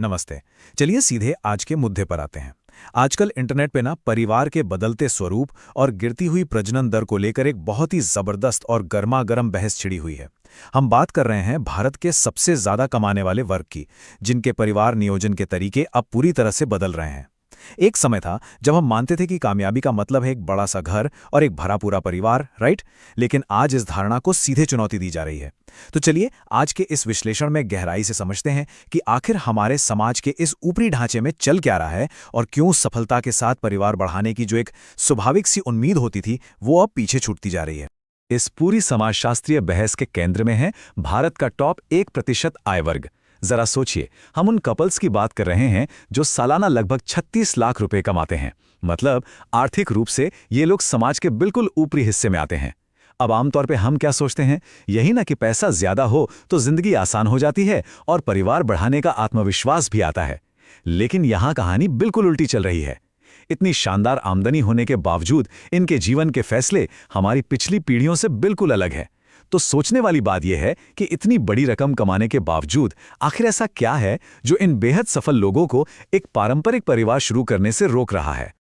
नमस्ते। चलिए सीधे आज के मुद्दे पर आते हैं। आजकल इंटरनेट पे ना परिवार के बदलते स्वरूप और गिरती हुई प्रजनन दर को लेकर एक बहुत ही जबरदस्त और गर्मा-गर्म बहस छिड़ी हुई है। हम बात कर रहे हैं भारत के सबसे ज्यादा कमाने वाले वर्ग की, जिनके परिवार नियोजन के तरीके अब पूरी तरह से बदल रहे हैं। एक समय था जब हम मानते थे कि कामयाबी का मतलब है एक बड़ा सा घर और एक भरा पूरा परिवार, राइट? लेकिन आज इस धारणा को सीधे चुनौती दी जा रही है। तो चलिए आज के इस विश्लेषण में गहराई से समझते हैं कि आखिर हमारे समाज के इस ऊपरी ढांचे में चल क्या रहा है और क्यों सफलता के साथ परिवार बढ़ाने की जो एक स्वाभाविक सी उम्मीद होती थी वो अब पीछे छूटती जा रही है। इस पूरी समाजशास्त्रीय बहस के केंद्र में है भारत का टॉप 1% आय वर्ग। जरा सोचिए, हम उन कपल्स की बात कर रहे हैं जो सालाना लगभग 36 लाख रुपए कमाते हैं। मतलब आर्थिक रूप से ये लोग समाज के बिल्कुल ऊपरी हिस्से में आते हैं। अब आमतौर पे हम क्या सोचते हैं, यही ना कि पैसा ज्यादा हो तो जिंदगी आसान हो जाती है और परिवार बढ़ाने का आत्मविश्वास भी आता है। लेकिन यहां कहानी बिल्कुल उल्टी चल रही है। इतनी शानदार आमदनी होने के बावजूद इनके जीवन के फैसले हमारी पिछली पीढ़ियों से बिल्कुल अलग है। तो सोचने वाली बात यह है कि इतनी बड़ी रकम कमाने के बावजूद आखिर ऐसा क्या है जो इन बेहद सफल लोगों को एक पारंपरिक परिवार शुरू करने से रोक रहा है।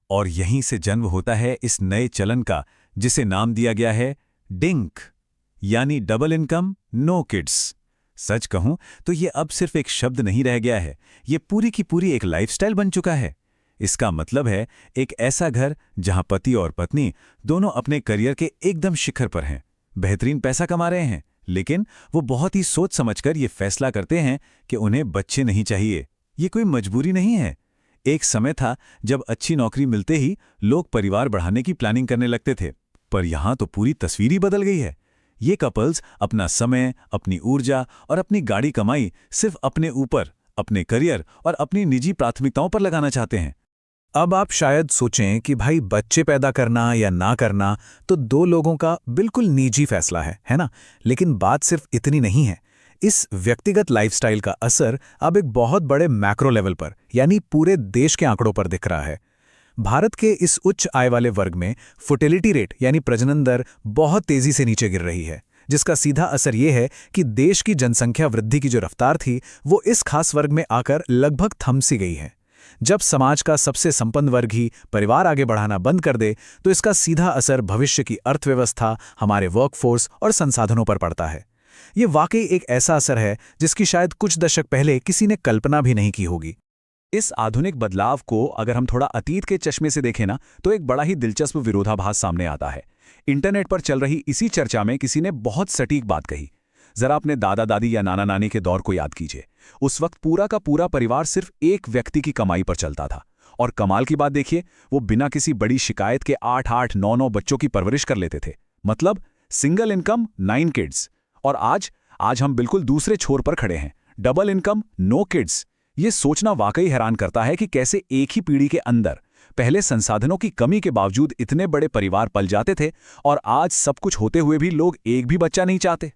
और यहीं से जन्म होता है इस नए चलन का, जिसे नाम दिया गया है डिंक, यानी डबल इनकम नो किड्स। सच कहूं तो ये अब सिर्फ एक शब्द नहीं रह गया है, ये पूरी की पूरी एक लाइफस्टाइल बन चुका है। इसका मतलब है एक ऐसा घर जहां पति और पत्नी दोनों अपने करियर के एकदम शिखर पर हैं, बेहतरीन पैसा कमा रहे हैं, लेकिन वो बहुत ही सोच समझकर ये फैसला करते हैं कि उन्हें बच्चे नहीं चाहिए। ये कोई मजबूरी नहीं है। एक समय था जब अच्छी नौकरी मिलते ही लोग परिवार बढ़ाने की प्लानिंग करने लगते थे, पर यहां तो पूरी तस्वीर ही बदल गई है। ये कपल्स अपना समय, अपनी ऊर्जा और अपनी गाड़ी कमाई सिर्फ अपने ऊपर, अपने करियर और अपनी निजी प्राथमिकताओं पर लगाना चाहते हैं। अब आप शायद सोचें कि भाई बच्चे पैदा करना या ना करना तो दो लोगों का बिल्कुल निजी फैसला है ना? लेकिन बात सिर्फ इतनी नहीं है। इस व्यक्तिगत लाइफस्टाइल का असर अब एक बहुत बड़े मैक्रो लेवल पर, यानी पूरे देश के आंकड़ों पर दिख रहा है। भारत के इस उच्च आय वाले वर्ग में फर्टिलिटी रेट यानी प्रजनन दर बहुत तेजी से नीचे गिर रही है, जिसका सीधा असर ये है कि देश की जनसंख्या वृद्धि की जो रफ्तार थी वो इस खास वर्ग में आकर लगभग थम सी गई है। जब समाज का सबसे संपन्न वर्ग ही परिवार आगे बढ़ाना बंद कर दे तो इसका सीधा असर भविष्य की अर्थव्यवस्था, हमारे वर्कफोर्स और संसाधनों पर पड़ता है। ये वाकई एक ऐसा असर है जिसकी शायद कुछ दशक पहले किसी ने कल्पना भी नहीं की होगी। इस आधुनिक बदलाव को अगर हम थोड़ा अतीत के चश्मे से देखें ना, तो एक बड़ा ही दिलचस्प विरोधाभास सामने आता है। इंटरनेट पर चल रही इसी चर्चा में किसी ने बहुत सटीक बात कही। जरा अपने दादा दादी या नाना नानी के दौर को याद कीजिए। उस वक्त पूरा का पूरा परिवार सिर्फ एक व्यक्ति की कमाई पर चलता था। और कमाल की बात देखिए, वो बिना किसी बड़ी शिकायत के 8-8, 9-9 बच्चों की परवरिश कर लेते थे। मतलब सिंगल इनकम 9 किड्स। और आज हम बिल्कुल दूसरे छोर पर खड़े हैं, डबल इनकम नो किड्स। ये सोचना वाकई हैरान करता है कि कैसे एक ही पीढ़ी के अंदर पहले संसाधनों की कमी के बावजूद इतने बड़े परिवार पल जाते थे और आज सब कुछ होते हुए भी लोग एक भी बच्चा नहीं चाहते।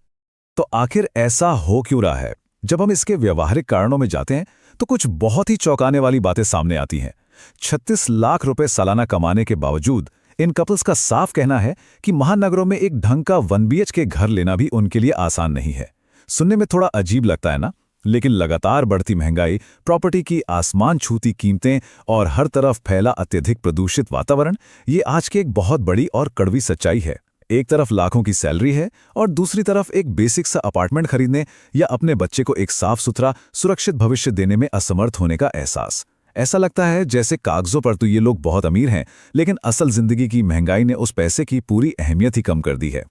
तो आखिर ऐसा हो क्यों रहा है? जब हम इसके व्यवहारिक कारणों में जाते हैं तो कुछ बहुत ही चौंकाने वाली बातें सामने आती हैं। 36 लाख रुपए सालाना कमाने के बावजूद इन कपल्स का साफ कहना है कि महानगरों में एक ढंग का 1 BHK घर लेना भी उनके लिए आसान नहीं है। सुनने में थोड़ा अजीब लगता है ना? लेकिन लगातार बढ़ती महंगाई, प्रॉपर्टी की आसमान छूती कीमतें और हर तरफ फैला अत्यधिक प्रदूषित वातावरण, ये आज की एक बहुत बड़ी और कड़वी सच्चाई है। एक तरफ लाखों की सैलरी है और दूसरी तरफ एक बेसिक सा अपार्टमेंट खरीदने या अपने बच्चे को एक साफ सुथरा सुरक्षित भविष्य देने में असमर्थ होने का एहसास। ऐसा लगता है जैसे कागजों पर तो ये लोग बहुत अमीर हैं, लेकिन असल जिंदगी की महंगाई ने उस पैसे की पूरी अहमियत ही कम कर दी है।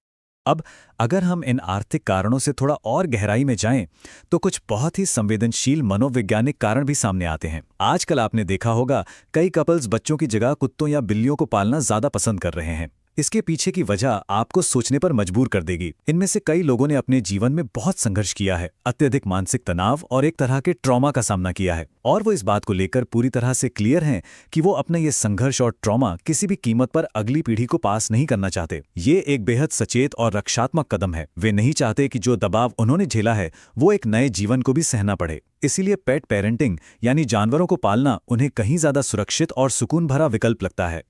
अब अगर हम इन आर्थिक कारणों से थोड़ा और गहराई में जाएं, तो कुछ बहुत ही संवेदनशील मनोवैज्ञानिक कारण भी सामने आते हैं। आजकल आपने देखा होगा कई कपल्स बच्चों की जगह कुत्तों या बिल्लियों को पालना ज्यादा पसंद कर रहे हैं। इसके पीछे की वजह आपको सोचने पर मजबूर कर देगी। इनमें से कई लोगों ने अपने जीवन में बहुत संघर्ष किया है, अत्यधिक मानसिक तनाव और एक तरह के ट्रॉमा का सामना किया है, और वो इस बात को लेकर पूरी तरह से क्लियर हैं कि वो अपना ये संघर्ष और ट्रॉमा किसी भी कीमत पर अगली पीढ़ी को पास नहीं करना चाहते। ये एक बेहद सचेत और रक्षात्मक कदम है। वे नहीं चाहते कि जो दबाव उन्होंने झेला है वो एक नए जीवन को भी सहना पड़े। इसीलिए पेट पेरेंटिंग यानी जानवरों को पालना उन्हें कहीं ज्यादा सुरक्षित और सुकून भरा विकल्प लगता है।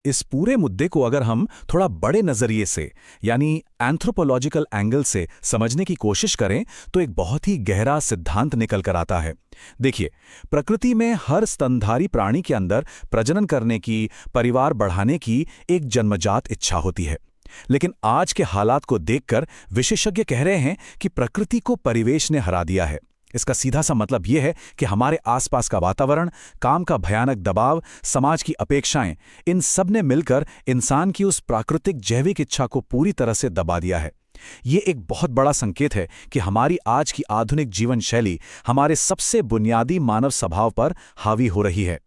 इस पूरे मुद्दे को अगर हम थोड़ा बड़े नजरिए से यानी एंथ्रोपोलॉजिकल एंगल से समझने की कोशिश करें तो एक बहुत ही गहरा सिद्धांत निकल कर आता है। देखिए, प्रकृति में हर स्तनधारी प्राणी के अंदर प्रजनन करने की, परिवार बढ़ाने की एक जन्मजात इच्छा होती है। लेकिन आज के हालात को देखकर विशेषज्ञ कह रहे हैं कि प्रकृति को परिवेश ने हरा दिया है। इसका सीधा सा मतलब यह है कि हमारे आसपास का वातावरण, काम का भयानक दबाव, समाज की अपेक्षाएं, इन सब ने मिलकर इंसान की उस प्राकृतिक जैविक इच्छा को पूरी तरह से दबा दिया है। ये एक बहुत बड़ा संकेत है कि हमारी आज की आधुनिक जीवन शैली हमारे सबसे बुनियादी मानव स्वभाव पर हावी हो रही है।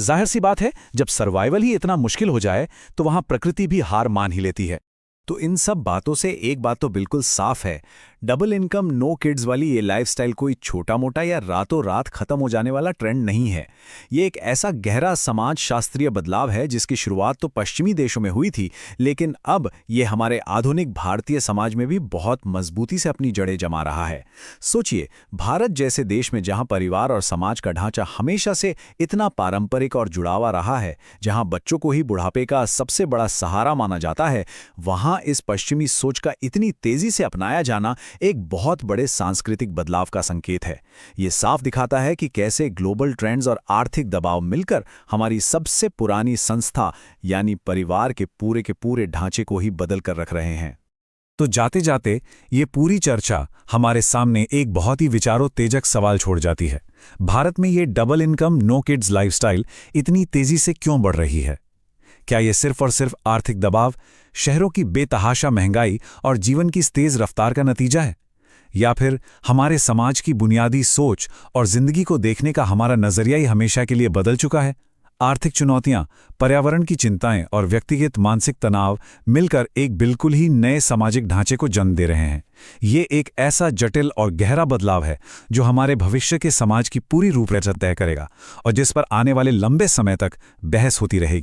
जाहिर सी बात है, जब सर्वाइवल ही इतना मुश्किल हो जाए तो वहां प्रकृति भी हार मान ही लेती है। तो इन सब बातों से एक बात तो बिल्कुल साफ है, डबल इनकम नो किड्स वाली ये लाइफस्टाइल कोई छोटा मोटा या रातों रात खत्म हो जाने वाला ट्रेंड नहीं है। ये एक ऐसा गहरा समाज शास्त्रीय बदलाव है जिसकी शुरुआत तो पश्चिमी देशों में हुई थी, लेकिन अब ये हमारे आधुनिक भारतीय समाज में भी बहुत मजबूती से अपनी जड़ें जमा रहा है। सोचिए, भारत जैसे देश में जहां परिवार और समाज का ढांचा हमेशा से इतना पारंपरिक और जुड़ावा रहा है, जहां बच्चों को ही बुढ़ापे का सबसे बड़ा सहारा माना जाता है, वहां इस पश्चिमी सोच का इतनी तेजी से अपनाया जाना एक बहुत बड़े सांस्कृतिक बदलाव का संकेत है। ये साफ दिखाता है कि कैसे ग्लोबल ट्रेंड्स और आर्थिक दबाव मिलकर हमारी सबसे पुरानी संस्था यानी परिवार के पूरे ढांचे को ही बदल कर रख रहे हैं। तो जाते जाते ये पूरी चर्चा हमारे सामने एक बहुत ही विचारोत्तेजक सवाल छोड़ जाती है। भारत में ये double income no kids lifestyle इतनी तेजी से क्यों बढ़ रही है? क्या ये सिर्फ और सिर्फ आर्थिक दबाव, शहरों की बेतहाशा महंगाई और जीवन की तेज रफ्तार का नतीजा है, या फिर हमारे समाज की बुनियादी सोच और जिंदगी को देखने का हमारा नजरिया ही हमेशा के लिए बदल चुका है? आर्थिक चुनौतियां, पर्यावरण की चिंताएं और व्यक्तिगत मानसिक तनाव मिलकर एक बिल्कुल ही नए सामाजिक ढांचे को जन्म दे रहे हैं। ये एक ऐसा जटिल और गहरा बदलाव है जो हमारे भविष्य के समाज की पूरी रूपरेखा तय करेगा और जिस पर आने वाले लंबे समय तक बहस होती रहेगी।